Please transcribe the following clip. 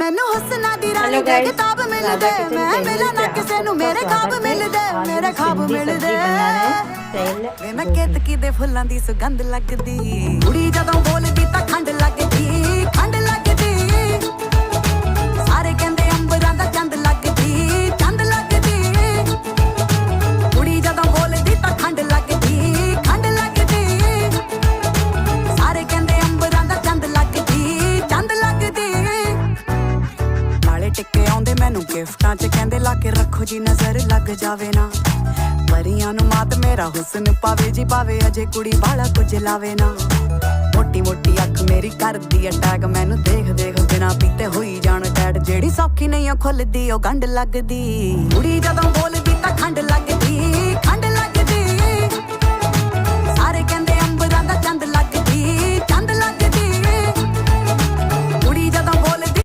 ਮੈਨੂੰ ਹੁਸਨਾ ਦੀ ਰਾਣੀ ਦੇ ਕਿਤਾਬ ਮਿਲਦੇ ਮੈਂ ਮਿਲਾਂ ਨਾ ਕਿਸੇ ਨੂੰ ਮੇਰੇ ਖਾਬ ਮਿਲਦੇ ਮੇਰੇ ਖਾਬ ਮਿਲਦੇ ਵੇ ਮੈਂ ਕੇਤਕੀ ਦੇ ਫੁੱਲਾਂ ਦੀ ਸੁਗੰਧ ਲੱਗਦੀ ਕੁੜੀ ਜਦੋਂ ਬੋਲਦੀ ਤਾਂ ਖੰਡ ਲੱਗਦੀ ਖੰਡ ਲੱਗਦੀ ਸਾਰੇ ਕਹਿੰਦੇ ਅੰਬਰਾਂ ਦਾ ਚੰਦ ਲੱਗਦੀ ਚੰਦ ਲੱਗਦੀ ਕੁੜੀ ਜਦੋਂ ਬੋਲਦੀ ਤਾਂ ਖੰਡ ਲੱਗਦੀ ਖੰਡ ਲੱਗਦੀ ਸਾਰੇ ਕਹਿੰਦੇ ਅੰਬਰਾਂ ਦਾ ਚੰਦ ਲੱਗਦੀ ਚੰਦ ਲੱਗਦੀ ਨਾਲੇ ਟਿੱਕੇ ਆਉਂਦੇ ਮੈਨੂੰ ਗਿਫਟਾਂ 'ਚ ਕਹਿੰਦੇ ਲਾ ਕੇ ਰੱਖੋ ਜੀ ਨਜ਼ਰ ਲੱਗ ਜਾਵੇ ਨਾ ਪਰੀਆਂ ਨੂੰ ਮਾਤ ਮੇਰਾ ਹੁਸਨ ਪਾਵੇ ਜੀ ਪਾਵੇ ਅਜੇ ਕੁੜੀ ਵਾਲਾ ਕੁਝ ਲਾਵੇ ਨਾ ਮੋਟੀ ਮੋਟੀ ਅੱਖ ਮੇਰੀ ਕਰਦੀ ਅਟੈਕ ਮੈਨੂੰ ਦੇਖ ਦੇਖ ਬਿਨਾ ਪੀਤੇ ਹੋਈ ਜਾਣ ਟੈਟ ਜਿਹੜੀ ਸੌਖੀ ਨਹੀਂ ਖੁੱਲਦੀ ਉਹ ਗੰਢ ਲੱਗਦੀ ਕੁੜੀ ਜਦੋਂ ਬੋਲਦੀ ਤਾਂ ਖੰਡ ਲੱਗ